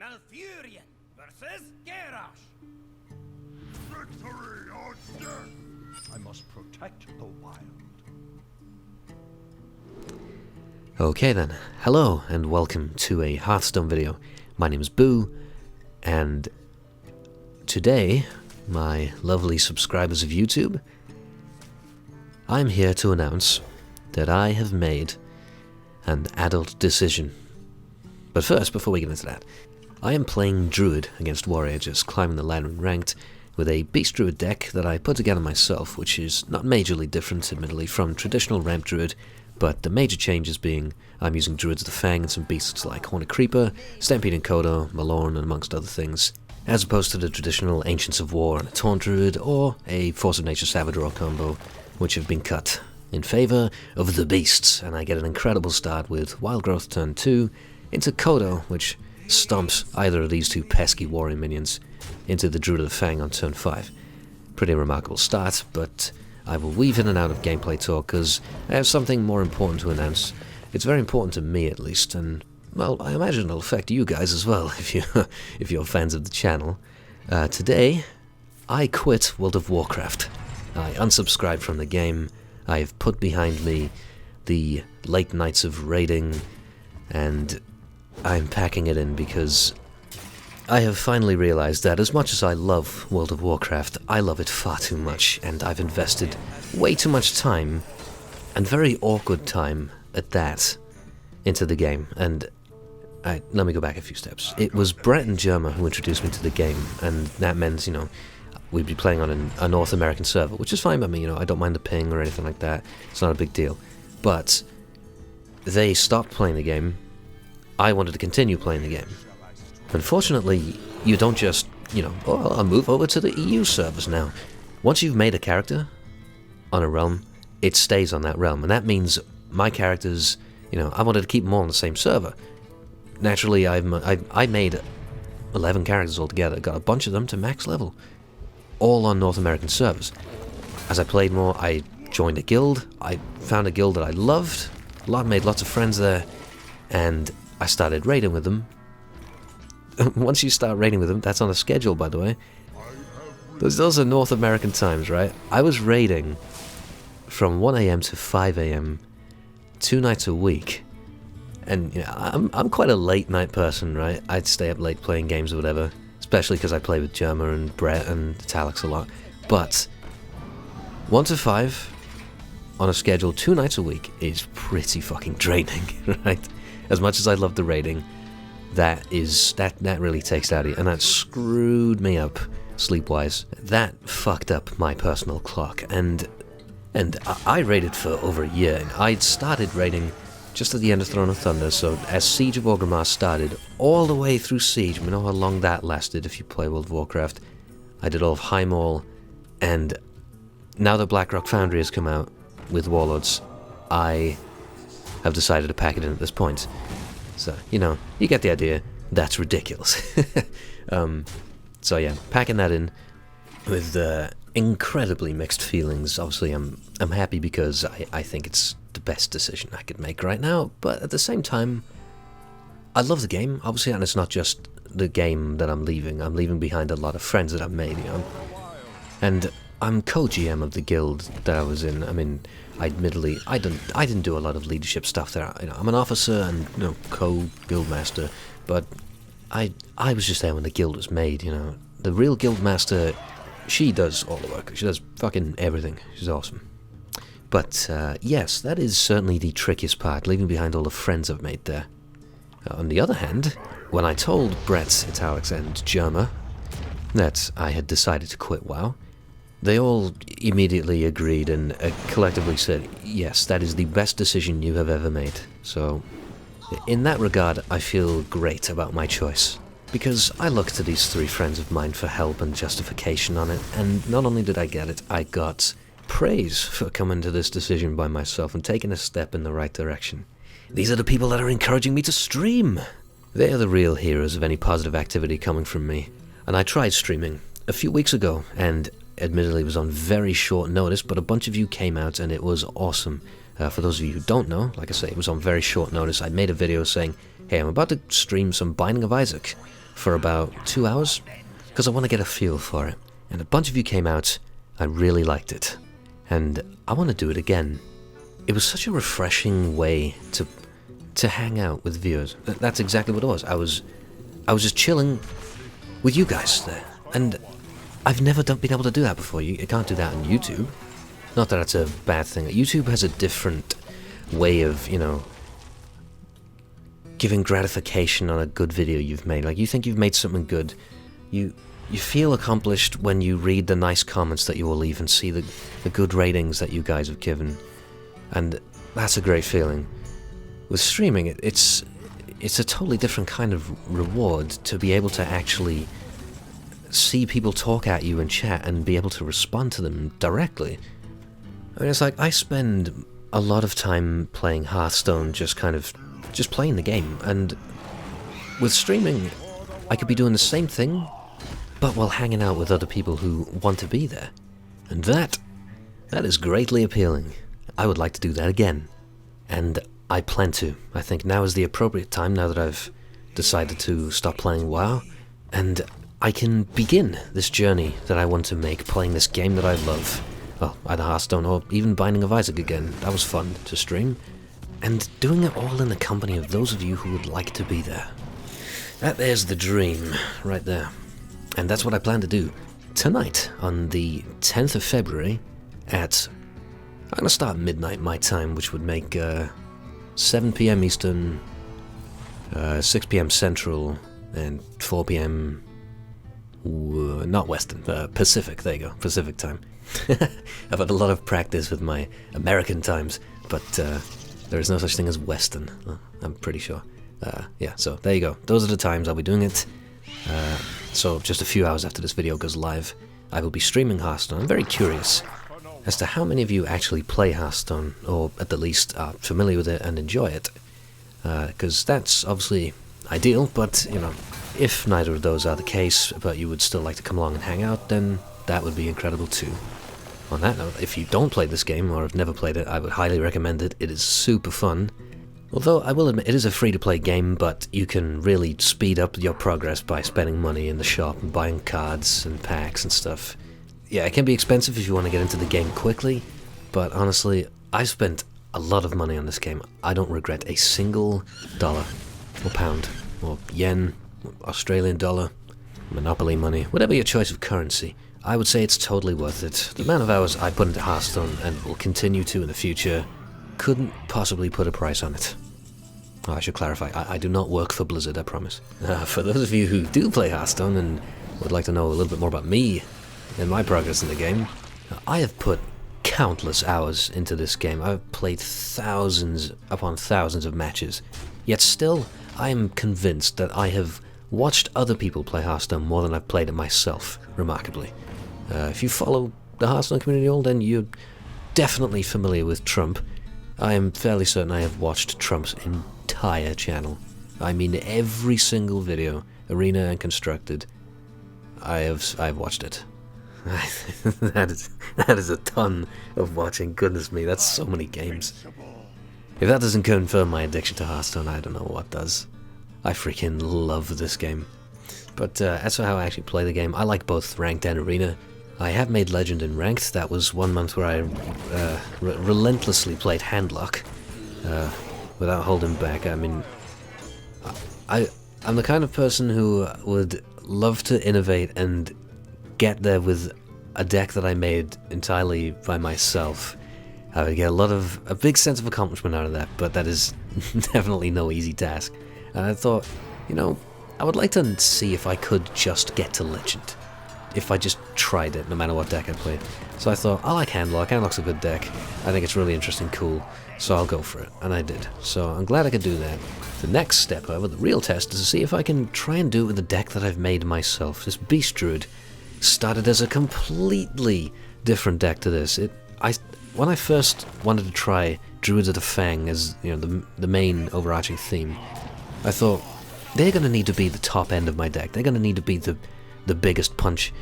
Malfurion versus Garrosh. Victory or death! I must protect the wild. Okay then, hello and welcome to a Hearthstone video. My name is Boo, and today, my lovely subscribers of YouTube, I'm here to announce that I have made an adult decision. But first, before we get into that, I am playing Druid against Warrior, just climbing the ladder in Ranked, with a Beast Druid deck that I put together myself, which is not majorly different, admittedly, from traditional Ramp Druid, but the major changes being I'm using Druids of the Fang and some beasts like Hornet Creeper, Stampede and Kodo, Malorn, and amongst other things, as opposed to the traditional Ancients of War and a Taunt Druid, or a Force of Nature Savador combo, which have been cut in favour of the beasts, and I get an incredible start with Wild Growth turn 2, into Kodo, which stomps either of these two pesky warrior minions into the Druid of the Fang on turn 5. Pretty remarkable start, but I will weave in and out of gameplay talk because I have something more important to announce. It's very important to me at least, and well, I imagine it'll affect you guys as well if you're fans of the channel. Today, I quit World of Warcraft. I unsubscribed from the game. I have put behind me the late nights of raiding, and I'm packing it in because I have finally realized that as much as I love World of Warcraft, I love it far too much, and I've invested way too much time, and very awkward time at that, into the game. And let me go back a few steps. It was Brett and Germa who introduced me to the game, and that meant, you know, we'd be playing on a North American server, which is fine by me, you know, I don't mind the ping or anything like that. It's not a big deal. But they stopped playing the game. I wanted to continue playing the game. Unfortunately, you don't just, you know, oh, I'll move over to the EU servers now. Once you've made a character on a realm, it stays on that realm, and that means my characters, you know, I wanted to keep them all on the same server. Naturally, I made 11 characters altogether, got a bunch of them to max level, all on North American servers. As I played more, I joined a guild. I found a guild that I loved, made lots of friends there, and I started raiding with them. Once you start raiding with them, that's on a schedule, by the way. Those are North American times, right? I was raiding from 1 AM to 5 AM, 2 nights a week. And you know, I'm quite a late night person, right? I'd stay up late playing games or whatever, especially because I play with Germa and Brett and Talix a lot. But 1 to 5 on a schedule 2 nights a week is pretty fucking draining, right? As much as I love the raiding, that really takes out of you, and that screwed me up sleep-wise. That fucked up my personal clock, and I raided for over a year, and I'd started raiding just at the end of Throne of Thunder, so as Siege of Orgrimmar started, all the way through Siege, we know how long that lasted if you play World of Warcraft. I did all of High Maul, and now that Blackrock Foundry has come out with Warlords, I have decided to pack it in at this point. So, you know, you get the idea. That's ridiculous. So yeah, packing that in with incredibly mixed feelings. Obviously, I'm happy because I think it's the best decision I could make right now, but at the same time, I love the game, obviously, and it's not just the game that I'm leaving behind a lot of friends that I've made, you know. And I'm co-GM of the guild that I was in. I mean, admittedly, I didn't do a lot of leadership stuff there. You know, I'm an officer and, you know, co-guildmaster, but I was just there when the guild was made, you know. The real guildmaster, she does all the work. She does fucking everything. She's awesome. But yes, that is certainly the trickiest part, leaving behind all the friends I've made there. On the other hand, when I told Brett, Talix, and Germa that I had decided to quit WoW, they all immediately agreed and collectively said, yes, that is the best decision you have ever made. So, in that regard, I feel great about my choice. Because I looked to these 3 friends of mine for help and justification on it, and not only did I get it, I got praise for coming to this decision by myself and taking a step in the right direction. These are the people that are encouraging me to stream. They are the real heroes of any positive activity coming from me. And I tried streaming a few weeks ago, and admittedly it was on very short notice, but a bunch of you came out and it was awesome. For those of you who don't know, like I say, it was on very short notice. I made a video saying, hey, I'm about to stream some Binding of Isaac. for about 2 hours, because I want to get a feel for it. And a bunch of you came out, I really liked it, and I want to do it again. It was such a refreshing way to hang out with viewers. That's exactly what it was. I was just chilling with you guys there, and I've never been able to do that before. You can't do that on YouTube. Not that that's a bad thing. YouTube has a different way of, you know, giving gratification on a good video you've made. Like, you think you've made something good, you feel accomplished when you read the nice comments that you will leave and see the good ratings that you guys have given, and that's a great feeling. With streaming, it's a totally different kind of reward to be able to actually see people talk at you in chat and be able to respond to them directly. I mean, it's like, I spend a lot of time playing Hearthstone, just playing the game, and with streaming, I could be doing the same thing, but while hanging out with other people who want to be there. And that is greatly appealing. I would like to do that again. And I plan to. I think now is the appropriate time, now that I've decided to stop playing WoW, and I can begin this journey that I want to make, playing this game that I love. Well, either Hearthstone or even Binding of Isaac again. That was fun to stream. And doing it all in the company of those of you who would like to be there. There's the dream, right there. And that's what I plan to do tonight, on the 10th of February, I'm going to start midnight my time, which would make 7 PM Eastern, 6 PM Central, and 4 PM... not Western, Pacific, there you go, Pacific time. I've had a lot of practice with my American times, but there is no such thing as Western, I'm pretty sure. Yeah, so there you go. Those are the times I'll be doing it. So just a few hours after this video goes live, I will be streaming Hearthstone. I'm very curious as to how many of you actually play Hearthstone, or at the least are familiar with it and enjoy it. Because that's obviously ideal, but, you know, if neither of those are the case, but you would still like to come along and hang out, then that would be incredible too. On that note, if you don't play this game, or have never played it, I would highly recommend it. It is super fun. Although, I will admit, it is a free-to-play game, but you can really speed up your progress by spending money in the shop and buying cards and packs and stuff. Yeah, it can be expensive if you want to get into the game quickly, but honestly, I spent a lot of money on this game. I don't regret a single dollar, or pound, or yen, Australian dollar, Monopoly money, whatever your choice of currency. I would say it's totally worth it. The amount of hours I put into Hearthstone, and will continue to in the future, couldn't possibly put a price on it. Oh, I should clarify, I do not work for Blizzard, I promise. For those of you who do play Hearthstone and would like to know a little bit more about me and my progress in the game, I have put countless hours into this game. I've played thousands upon thousands of matches, yet still I am convinced that I have watched other people play Hearthstone more than I've played it myself, remarkably. If you follow the Hearthstone community at all, then you're definitely familiar with Trump. I am fairly certain I have watched Trump's entire channel. I mean, every single video, Arena and Constructed, I've watched it. that is a ton of watching. Goodness me, that's so many games. If that doesn't confirm my addiction to Hearthstone, I don't know what does. I freaking love this game. But as for how I actually play the game, I like both Ranked and Arena. I have made Legend in Ranked. That was 1 month where I relentlessly played Handlock without holding back. I mean, I'm the kind of person who would love to innovate and get there with a deck that I made entirely by myself. I would get a big sense of accomplishment out of that, but that is definitely no easy task. And I thought, you know, I would like to see if I could just get to Legend. If I just tried it, no matter what deck I played. So I thought, I like Handlock. Handlock's a good deck. I think it's really interesting, cool. So I'll go for it. And I did. So I'm glad I could do that. The next step, however, the real test, is to see if I can try and do it with a deck that I've made myself. This Beast Druid started as a completely different deck to this. When I first wanted to try Druids of the Fang as, you know, the main overarching theme, I thought, they're going to need to be the top end of my deck. They're going to need to be the biggest punch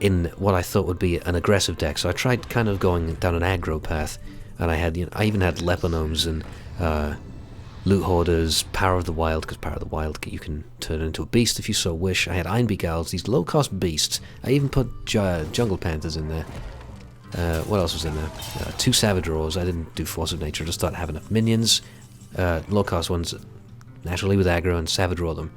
in what I thought would be an aggressive deck. So I tried kind of going down an aggro path, and I even had Leper Gnomes and Loot Hoarders, Power of the Wild, because Power of the Wild you can turn into a beast if you so wish. I had Ironbeak Owls, these low-cost beasts. I even put Jungle Panthers in there. What else was in there? 2 Savage Roars. I didn't do Force of Nature, just thought I'd have enough minions. Low-cost ones, naturally with aggro, and Savage Roar them.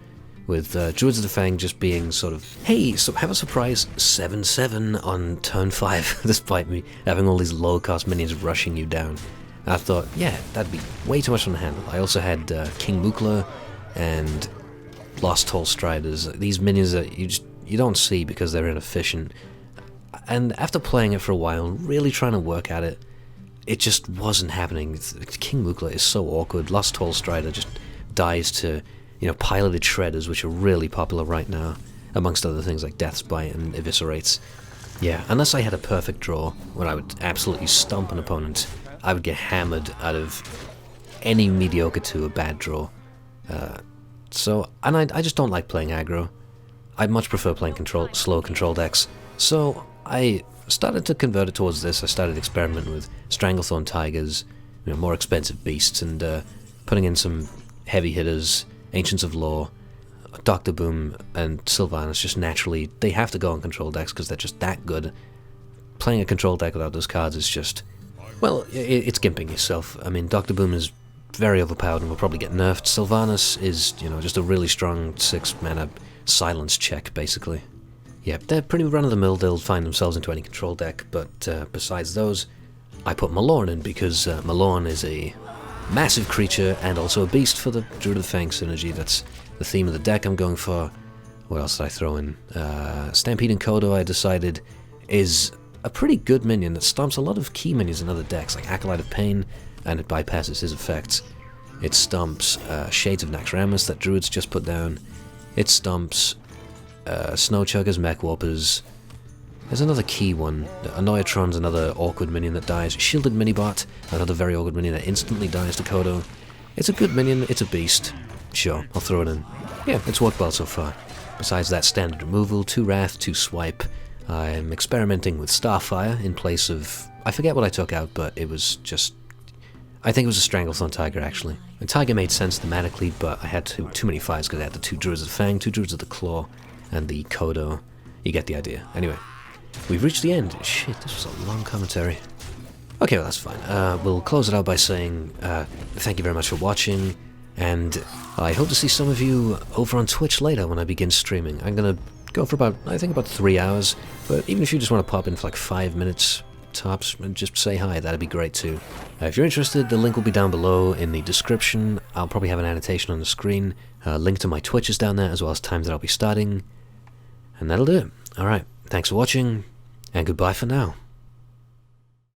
With Druids of the Fang just being sort of, hey, so have a surprise 7/7 on turn 5, despite me having all these low-cost minions rushing you down. I thought, yeah, that'd be way too much on the handle. I also had King Mukla and Lost Hall Striders. These minions that you don't see because they're inefficient. And after playing it for a while, really trying to work at it, it just wasn't happening. King Mukla is so awkward. Lost Hall Strider just dies to, piloted shredders, which are really popular right now, amongst other things like Death's Bite and Eviscerates. Yeah, unless I had a perfect draw, where I would absolutely stomp an opponent, I would get hammered out of any mediocre to a bad draw. And I just don't like playing aggro. I'd much prefer playing slow control decks. So I started to convert it towards this. I started experimenting with Stranglethorn Tigers, more expensive beasts, and putting in some heavy hitters, Ancients of Law, Dr. Boom, and Sylvanas. Just naturally, they have to go on control decks because they're just that good. Playing a control deck without those cards is just, well, it's gimping yourself. I mean, Dr. Boom is very overpowered and will probably get nerfed. Sylvanas is, just a really strong 6-mana silence check, basically. Yeah, they're pretty run-of-the-mill. They'll find themselves into any control deck, but besides those, I put Malorn in because Malorn is a massive creature and also a beast for the Druid of the Fang synergy. That's the theme of the deck I'm going for. What else did I throw in? Stampede and Kodo, I decided, is a pretty good minion that stomps a lot of key minions in other decks, like Acolyte of Pain, and it bypasses his effects. It stomps Shades of Naxxramas that Druids just put down. It stomps Snow Chuggers, Mech Warpers. There's another key one. Annoyatron's another awkward minion that dies. Shielded Minibot, another very awkward minion that instantly dies to Kodo. It's a good minion, it's a beast. Sure, I'll throw it in. Yeah, it's worked well so far. Besides that standard removal, 2 Wrath, 2 Swipe. I'm experimenting with Starfire in place of, I forget what I took out, but it was just, I think it was a Stranglethorn Tiger actually. The Tiger made sense thematically, but I had too many fires because I had the 2 Druids of the Fang, 2 Druids of the Claw, and the Kodo. You get the idea. Anyway, we've reached the end. Shit, this was a long commentary. Okay, well that's fine. We'll close it out by saying thank you very much for watching, and I hope to see some of you over on Twitch later when I begin streaming. I'm gonna go for about 3 hours, but even if you just want to pop in for like 5 minutes tops and just say hi, that'd be great too. If you're interested, the link will be down below in the description. I'll probably have an annotation on the screen. Link to my Twitch is down there, as well as times that I'll be starting. And that'll do it. Alright, thanks for watching, and goodbye for now.